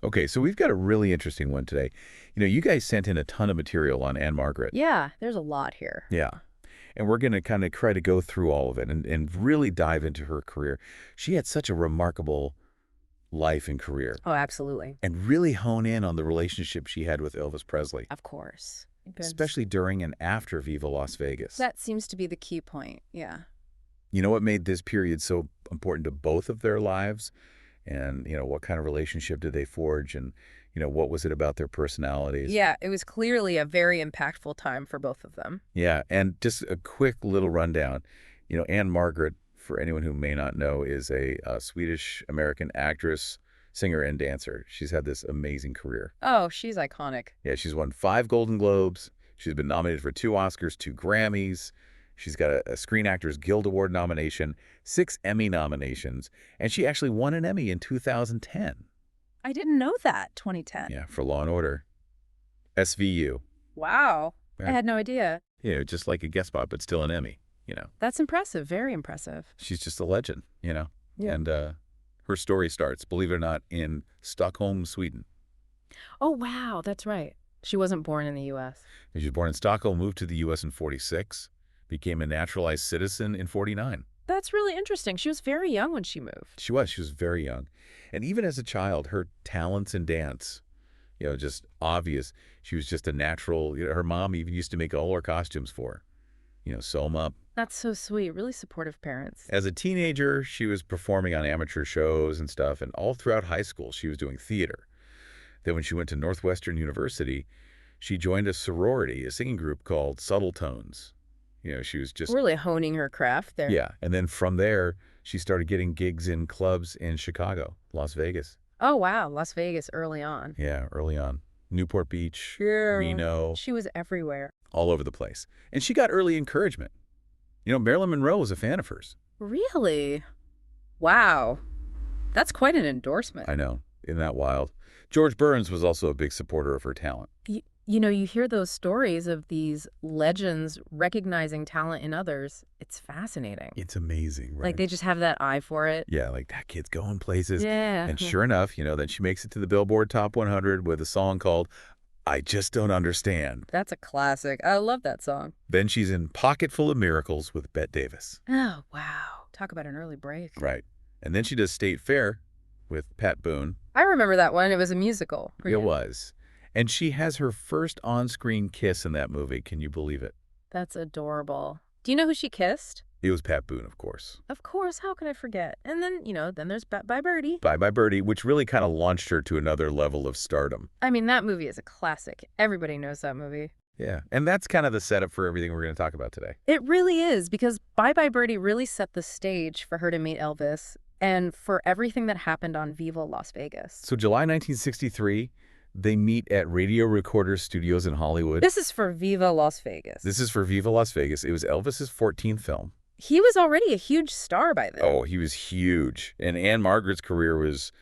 Okay, so we've got a really interesting one today. You guys sent in a ton of material on Ann-Margret. Yeah, there's a lot here. Yeah. And we're going to kind of try to go through all of it and really dive into her career. She had such a remarkable life and career Oh, absolutely. and really hone in on the relationship she had with Elvis Presley, Of course. especially during and after Viva Las Vegas. That seems to be the key point. Yeah. You know what made this period so important to both of their lives? And, what kind of relationship did they forge? And, what was it about their personalities? Yeah, it was clearly a very impactful time for both of them. Yeah, and just a quick little rundown. Ann-Margret, for anyone who may not know, is a Swedish-American actress, singer, and dancer. She's had this amazing career. Oh, she's iconic. Yeah, she's won 5 Golden Globes. She's been nominated for 2 Oscars, 2 Grammys. She's got a Screen Actors Guild Award nomination, 6 Emmy nominations, and she actually won an Emmy in 2010. I didn't know that, 2010. Yeah, for Law and Order. SVU. Wow. Yeah. I had no idea. Just like a guest spot, but still an Emmy. That's impressive. Very impressive. She's just a legend. Yeah. And her story starts, believe it or not, in Stockholm, Sweden. Oh, wow. That's right. She wasn't born in the U.S. She was born in Stockholm, moved to the U.S. in 46, became a naturalized citizen in 49. That's really interesting. She was very young when she moved. She was very young. And even as a child, her talents in dance, just obvious. She was just a natural. Her mom even used to make all her costumes for her, sew them up. That's so sweet. Really supportive parents. As a teenager, she was performing on amateur shows and stuff, and all throughout high school, she was doing theater. Then when she went to Northwestern University, she joined a sorority, a singing group called Subtle Tones. She was just... Really honing her craft there. Yeah, and then from there, she started getting gigs in clubs in Chicago, Las Vegas. Oh, wow. Las Vegas early on. Yeah, early on. Newport Beach, Yeah. Reno, She was everywhere. all over the place. And she got early encouragement. Marilyn Monroe was a fan of hers. Really? Wow. That's quite an endorsement. I know. Isn't that wild? George Burns was also a big supporter of her talent. You hear those stories of these legends recognizing talent in others. It's fascinating. It's amazing, right? Like they just have that eye for it. Yeah, like that kid's going places. Yeah. And sure enough, then she makes it to the Billboard Top 100 with a song called I Just Don't Understand. That's a classic. I love that song. Then she's in Pocket Full of Miracles with Bette Davis. Oh, wow. Talk about an early break. Right. And then she does State Fair with Pat Boone. I remember that one. It was a musical. It was. And she has her first on-screen kiss in that movie. Can you believe it? That's adorable. Do you know who she kissed? It was Pat Boone, of course. Of course. How could I forget? And then, then there's Bye Birdie. Bye Bye Birdie, which really kind of launched her to another level of stardom. I mean, that movie is a classic. Everybody knows that movie. Yeah, and that's kind of the setup for everything we're going to talk about today. It really is, because Bye Bye Birdie really set the stage for her to meet Elvis and for everything that happened on Viva Las Vegas. So July 1963, they meet at Radio Recorder Studios in Hollywood. This is for Viva Las Vegas. This is for Viva Las Vegas. It was Elvis's 14th film. He was already a huge star by then. Oh, he was huge. And Ann-Margret's career was,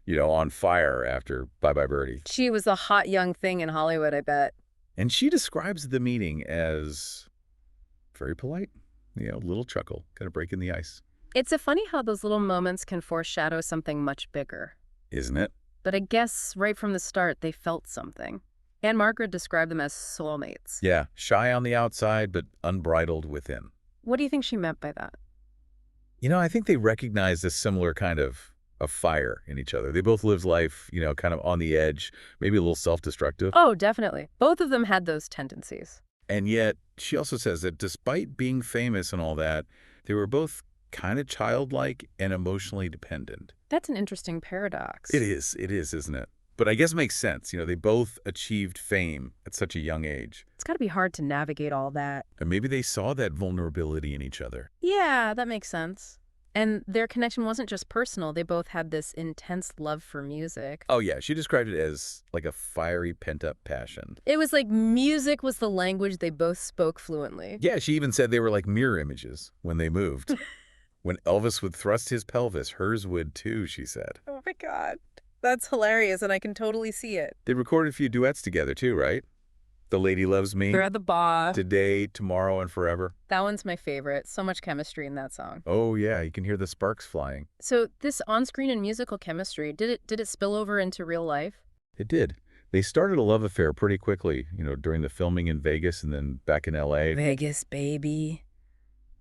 on fire after Bye Bye Birdie. She was a hot young thing in Hollywood, I bet. And she describes the meeting as very polite, a little chuckle, kind of breaking the ice. It's funny how those little moments can foreshadow something much bigger. Isn't it? But I guess right from the start, they felt something. Ann-Margret described them as soulmates. Yeah, shy on the outside, but unbridled within. What do you think she meant by that? I think they recognized a similar kind of fire in each other. They both lived life, kind of on the edge, maybe a little self-destructive. Oh, definitely. Both of them had those tendencies. And yet, she also says that despite being famous and all that, they were both kind of childlike and emotionally dependent. That's an interesting paradox. It is, isn't it? But I guess it makes sense. They both achieved fame at such a young age. It's got to be hard to navigate all that. And maybe they saw that vulnerability in each other. Yeah, that makes sense. And their connection wasn't just personal. They both had this intense love for music. Oh, yeah. She described it as like a fiery, pent-up passion. It was like music was the language they both spoke fluently. Yeah, she even said they were like mirror images when they moved. When Elvis would thrust his pelvis, hers would too, she said. Oh, my God. That's hilarious, and I can totally see it. They recorded a few duets together too, right? The Lady Loves Me, They're at the bar. Today, Tomorrow, and Forever. That one's my favorite. So much chemistry in that song. Oh, yeah, you can hear the sparks flying. So this on-screen and musical chemistry, did it spill over into real life? It did. They started a love affair pretty quickly, during the filming in Vegas and then back in L.A. Vegas, baby.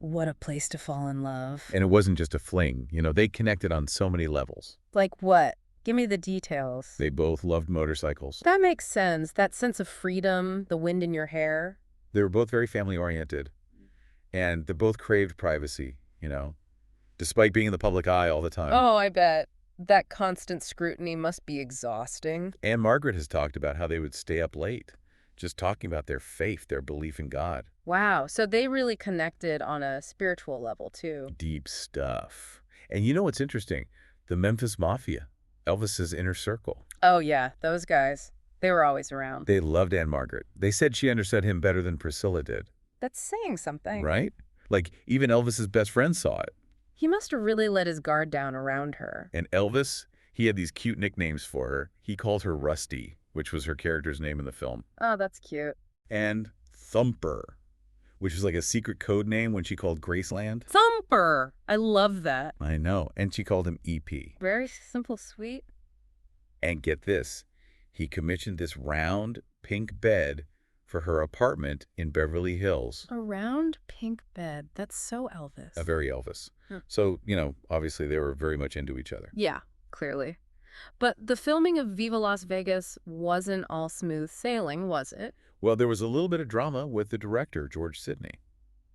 What a place to fall in love. And it wasn't just a fling. They connected on so many levels. Like what? Give me the details. They both loved motorcycles. That makes sense. That sense of freedom, the wind in your hair. They were both very family-oriented. And they both craved privacy, despite being in the public eye all the time. Oh, I bet. That constant scrutiny must be exhausting. Ann-Margret has talked about how they would stay up late, just talking about their faith, their belief in God. Wow, so they really connected on a spiritual level, too. Deep stuff. And you know what's interesting? The Memphis Mafia, Elvis's inner circle. Oh, yeah, those guys. They were always around. They loved Ann-Margret. They said she understood him better than Priscilla did. That's saying something. Right? Like, even Elvis's best friend saw it. He must have really let his guard down around her. And Elvis, he had these cute nicknames for her. He called her Rusty, which was her character's name in the film. Oh, that's cute. And Thumper, which was like a secret code name when she called Graceland. Thumper! I love that. I know. And she called him EP. Very simple, sweet. And get this, he commissioned this round pink bed for her apartment in Beverly Hills. A round pink bed. That's so Elvis. A very Elvis. Huh. So, obviously they were very much into each other. Yeah, clearly. But the filming of Viva Las Vegas wasn't all smooth sailing, was it? Well, there was a little bit of drama with the director, George Sidney.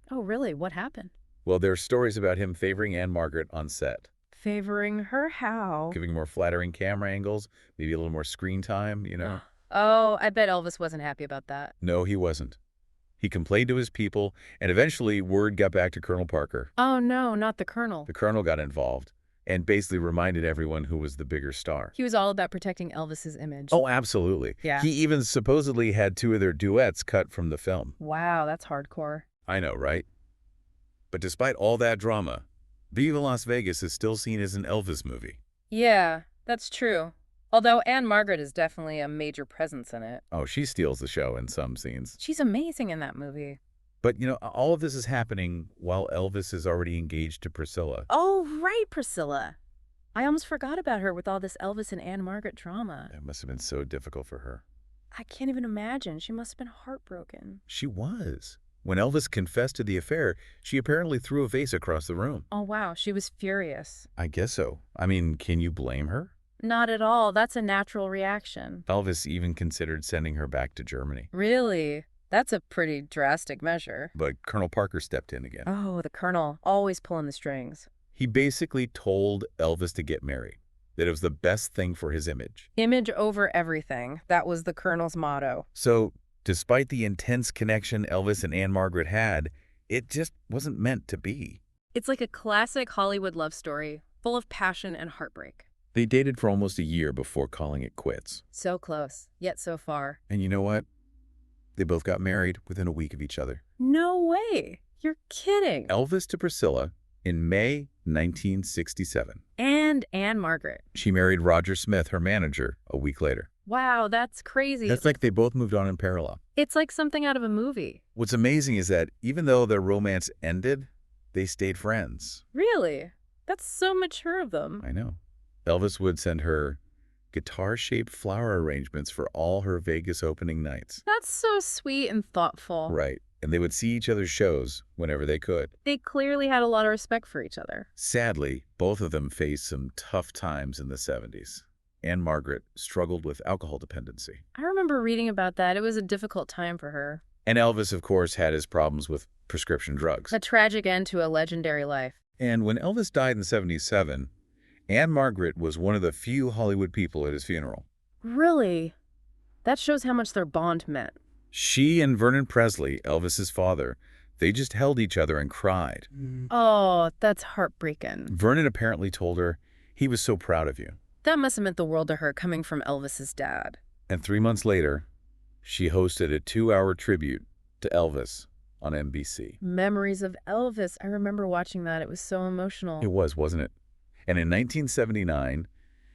Oh, really? What happened? Well, there are stories about him favoring Ann-Margret on set. Favoring her how? Giving more flattering camera angles, maybe a little more screen time, Oh, I bet Elvis wasn't happy about that. No, he wasn't. He complained to his people, and eventually word got back to Colonel Parker. Oh, no, not the Colonel. The Colonel got involved and basically reminded everyone who was the bigger star. He was all about protecting Elvis's image. Oh, absolutely. Yeah. He even supposedly had 2 of their duets cut from the film. Wow, that's hardcore. I know, right? But despite all that drama, Viva Las Vegas is still seen as an Elvis movie. Yeah, that's true. Although Ann-Margret is definitely a major presence in it. Oh, she steals the show in some scenes. She's amazing in that movie. But, all of this is happening while Elvis is already engaged to Priscilla. Oh, right, Priscilla. I almost forgot about her with all this Elvis and Ann-Margret drama. It must have been so difficult for her. I can't even imagine. She must have been heartbroken. She was. When Elvis confessed to the affair, she apparently threw a vase across the room. Oh, wow. She was furious. I guess so. I mean, can you blame her? Not at all. That's a natural reaction. Elvis even considered sending her back to Germany. Really? That's a pretty drastic measure. But Colonel Parker stepped in again. Oh, the Colonel. Always pulling the strings. He basically told Elvis to get married, that it was the best thing for his image. Image over everything. That was the Colonel's motto. So, despite the intense connection Elvis and Ann-Margret had, it just wasn't meant to be. It's like a classic Hollywood love story, full of passion and heartbreak. They dated for almost a year before calling it quits. So close, yet so far. And you know what? They both got married within a week of each other. No way. You're kidding. Elvis to Priscilla in May 1967. And Ann-Margret. She married Roger Smith, her manager, a week later. Wow, that's crazy. That's like they both moved on in parallel. It's like something out of a movie. What's amazing is that even though their romance ended, they stayed friends. Really? That's so mature of them. I know. Elvis would send her guitar-shaped flower arrangements for all her Vegas opening nights. That's so sweet and thoughtful. Right. And they would see each other's shows whenever they could. They clearly had a lot of respect for each other. Sadly, both of them faced some tough times in the 70s. Ann-Margret struggled with alcohol dependency. I remember reading about that. It was a difficult time for her. And Elvis, of course, had his problems with prescription drugs. A tragic end to a legendary life. And when Elvis died in '77, Ann-Margret was one of the few Hollywood people at his funeral. Really? That shows how much their bond meant. She and Vernon Presley, Elvis's father, they just held each other and cried. Oh, that's heartbreaking. Vernon apparently told her, "He was so proud of you." That must have meant the world to her coming from Elvis's dad. And 3 months later, she hosted a 2-hour tribute to Elvis on NBC. Memories of Elvis. I remember watching that. It was so emotional. It was, wasn't it? And in 1979,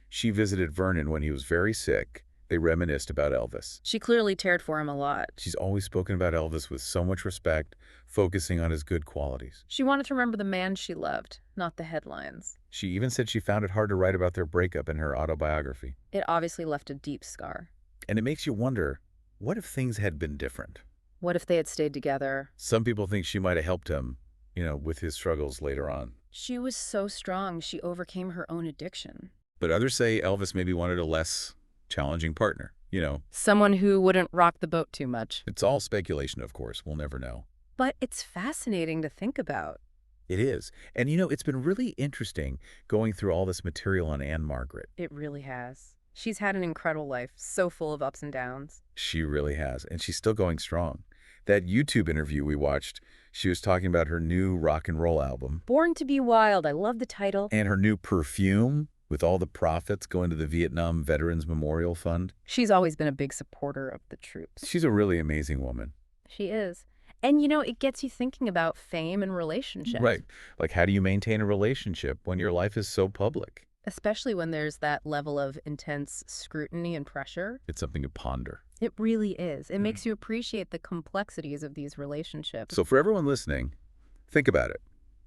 she visited Vernon when he was very sick They reminisced about Elvis. She clearly cared for him a lot. She's always spoken about Elvis with so much respect, focusing on his good qualities. She wanted to remember the man she loved, not the headlines. She even said she found it hard to write about their breakup in her autobiography. It obviously left a deep scar. And it makes you wonder, what if things had been different? What if they had stayed together? Some people think she might have helped him, with his struggles later on. She was so strong, she overcame her own addiction. But others say Elvis maybe wanted a less challenging partner. Someone who wouldn't rock the boat too much. It's all speculation, of course. We'll never know. But it's fascinating to think about. It is. And it's been really interesting going through all this material on Ann-Margret. It really has. She's had an incredible life, so full of ups and downs. She really has. And she's still going strong. That YouTube interview we watched, she was talking about her new rock and roll album. Born to be Wild, I love the title. And her new perfume, with all the profits going to the Vietnam Veterans Memorial Fund. She's always been a big supporter of the troops. She's a really amazing woman. She is. And, it gets you thinking about fame and relationships. Right. Like, how do you maintain a relationship when your life is so public? Especially when there's that level of intense scrutiny and pressure. It's something to ponder. It really is. It makes you appreciate the complexities of these relationships. So for everyone listening, think about it.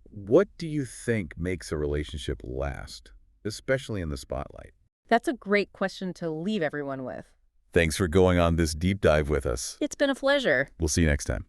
What do you think makes a relationship last, especially in the spotlight? That's a great question to leave everyone with. Thanks for going on this deep dive with us. It's been a pleasure. We'll see you next time.